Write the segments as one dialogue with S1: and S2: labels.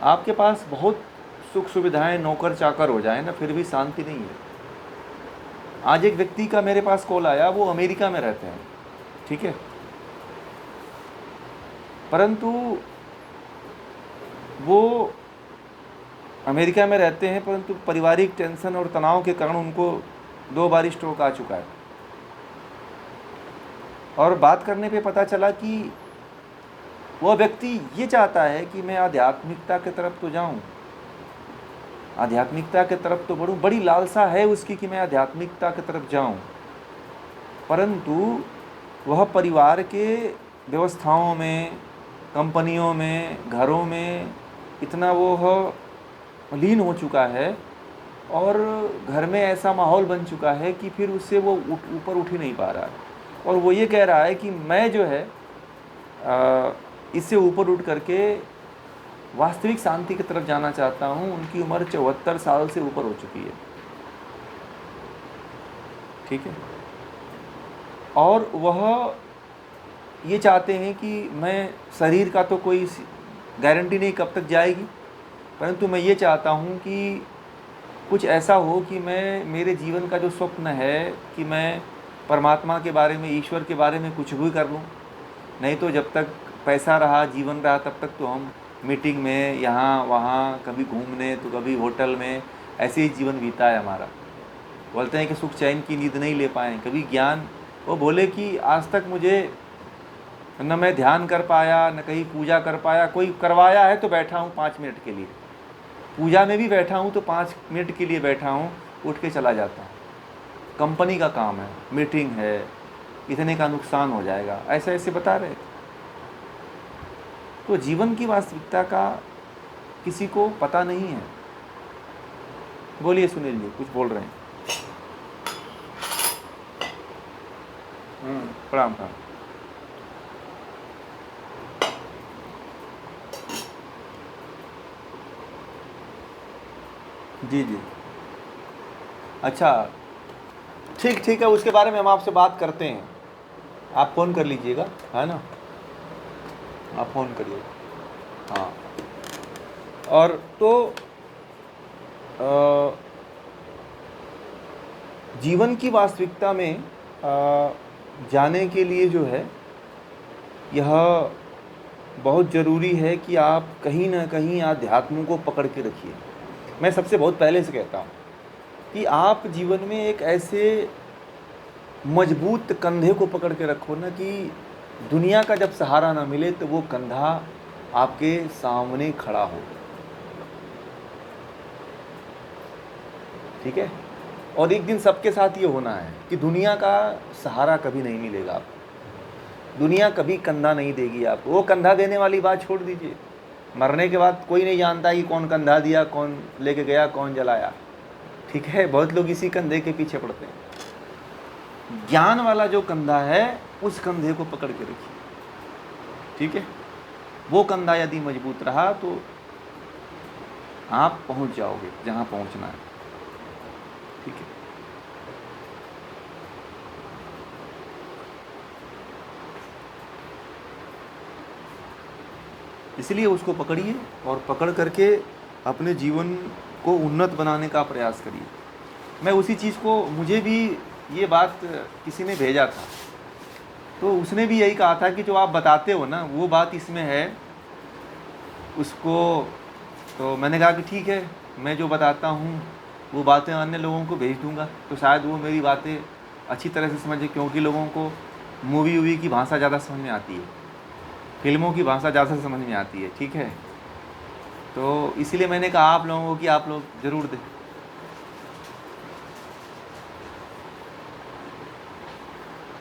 S1: आपके पास बहुत सुख सुविधाएं, नौकर चाकर हो जाए ना, फिर भी शांति नहीं है। आज एक व्यक्ति का मेरे पास कॉल आया, वो अमेरिका में रहते हैं, ठीक है, परंतु वो अमेरिका में रहते हैं, परंतु पारिवारिक टेंशन और तनाव के कारण उनको 2 बार स्ट्रोक आ चुका है। और बात करने पे पता चला कि वह व्यक्ति ये चाहता है कि मैं आध्यात्मिकता की तरफ तो जाऊं, आध्यात्मिकता की तरफ तो बढ़ूं, बड़ी लालसा है उसकी कि मैं आध्यात्मिकता की तरफ जाऊं, परंतु वह परिवार के व्यवस्थाओं में, कंपनियों में, घरों में इतना वो लीन हो चुका है और घर में ऐसा माहौल बन चुका है कि फिर उससे वो ऊपर उठ ही नहीं पा रहा है। और वो ये कह रहा है कि मैं जो है इससे ऊपर उठ करके वास्तविक शांति की तरफ जाना चाहता हूँ। उनकी उम्र 74 साल से ऊपर हो चुकी है, ठीक है, और वह ये चाहते हैं कि मैं, शरीर का तो कोई गारंटी नहीं कब तक जाएगी, परंतु मैं ये चाहता हूँ कि कुछ ऐसा हो कि मैं, मेरे जीवन का जो स्वप्न है कि मैं परमात्मा के बारे में, ईश्वर के बारे में कुछ भी कर लूँ। नहीं तो जब तक पैसा रहा, जीवन रहा, तब तक तो हम मीटिंग में, यहाँ वहाँ, कभी घूमने तो कभी होटल में, ऐसे ही जीवन बीता है हमारा। बोलते हैं कि सुख चैन की नींद नहीं ले पाए, कभी ज्ञान। वो बोले कि आज तक मुझे न मैं ध्यान कर पाया, न कहीं पूजा कर पाया। कोई करवाया है तो बैठा हूँ 5 मिनट के लिए, पूजा में भी बैठा हूँ तो 5 मिनट के लिए बैठा हूँ, उठ के चला जाता हूँ। कंपनी का काम है, मीटिंग है, इतने का नुकसान हो जाएगा, ऐसे ऐसे बता रहे थे। तो जीवन की वास्तविकता का किसी को पता नहीं है। बोलिए सुनील जी, कुछ बोल रहे हैं। प्रणाम प्रणाम। जी जी, अच्छा, ठीक ठीक है, उसके बारे में हम आपसे बात करते हैं। आप फ़ोन कर लीजिएगा, है ना, आप फ़ोन करिएगा। हाँ, और तो जीवन की वास्तविकता में जाने के लिए जो है, यह बहुत ज़रूरी है कि आप कहीं ना कहीं आध्यात्म को पकड़ के रखिए। मैं सबसे बहुत पहले से कहता हूँ कि आप जीवन में एक ऐसे मजबूत कंधे को पकड़ के रखो ना कि दुनिया का जब सहारा ना मिले तो वो कंधा आपके सामने खड़ा हो, ठीक है। और एक दिन सबके साथ ये होना है कि दुनिया का सहारा कभी नहीं मिलेगा आपको, दुनिया कभी कंधा नहीं देगी आपको। वो कंधा देने वाली बात छोड़ दीजिए, मरने के बाद कोई नहीं जानता कि कौन कंधा दिया, कौन लेके गया, कौन जलाया, ठीक है। बहुत लोग इसी कंधे के पीछे पड़ते हैं। ज्ञान वाला जो कंधा है, उस कंधे को पकड़ के रखिए, ठीक है। वो कंधा यदि मजबूत रहा तो आप पहुंच जाओगे जहां पहुंचना है, ठीक है। इसलिए उसको पकड़िए और पकड़ करके अपने जीवन को उन्नत बनाने का प्रयास करिए। मैं उसी चीज़ को, मुझे भी ये बात किसी ने भेजा था, तो उसने भी यही कहा था कि जो आप बताते हो ना, वो बात इसमें है उसको। तो मैंने कहा कि ठीक है, मैं जो बताता हूँ वो बातें अन्य लोगों को भेज दूँगा, तो शायद वो मेरी बातें अच्छी तरह से समझे, क्योंकि लोगों को मूवी वूवी की भाषा ज़्यादा समझ में आती है, फिल्मों की भाषा ज़्यादा समझ में आती है, ठीक है। तो इसीलिए मैंने कहा आप लोगों को कि आप लोग ज़रूर दें।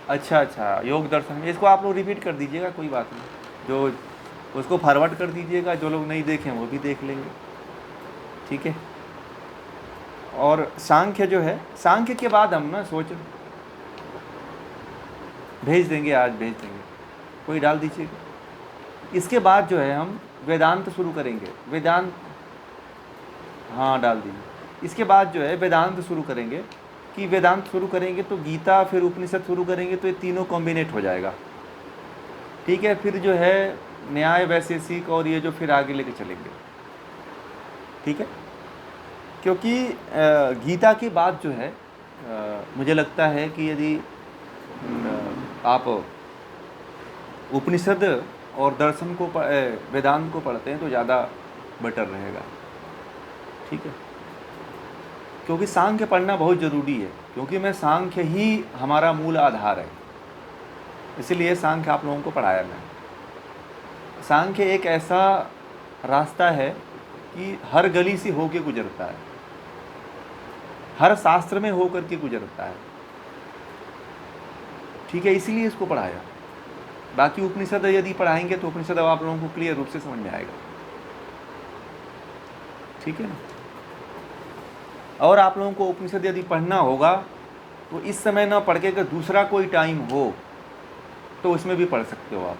S1: अच्छा अच्छा, योग दर्शन में इसको आप लोग रिपीट कर दीजिएगा, कोई बात नहीं, जो उसको फॉरवर्ड कर दीजिएगा, जो लोग नहीं देखें वो भी देख लेंगे, ठीक है। और सांख्य जो है, सांख्य के बाद हम ना सोच भेज देंगे, आज भेज देंगे, कोई डाल दीजिएगा। इसके बाद जो है हम वेदांत शुरू करेंगे, वेदांत, हाँ डाल दीजिए। इसके बाद जो है वेदांत शुरू करेंगे, कि वेदांत शुरू करेंगे तो गीता फिर उपनिषद शुरू करेंगे, तो ये तीनों कॉम्बिनेट हो जाएगा, ठीक है। फिर जो है न्याय वैशेषिक और ये जो फिर आगे लेके चलेंगे, ठीक है, क्योंकि गीता के बाद जो है मुझे लगता है कि यदि आप उपनिषद और दर्शन को वेदांत को पढ़ते हैं तो ज़्यादा बेटर रहेगा। ठीक है, क्योंकि सांख्य पढ़ना बहुत ज़रूरी है, क्योंकि मैं सांख्य ही हमारा मूल आधार है, इसीलिए सांख्य आप लोगों को पढ़ाया मैं। सांख्य एक ऐसा रास्ता है कि हर गली से होके गुजरता है, हर शास्त्र में होकर के गुजरता है। ठीक है, इसीलिए इसको पढ़ाया। बाकी उपनिषद यदि पढ़ाएंगे तो उपनिषद अब आप लोगों को क्लियर रूप से समझ में आएगा। ठीक है ना। और आप लोगों को उपनिषद यदि पढ़ना होगा तो इस समय ना पढ़ के अगर दूसरा कोई टाइम हो तो उसमें भी पढ़ सकते हो आप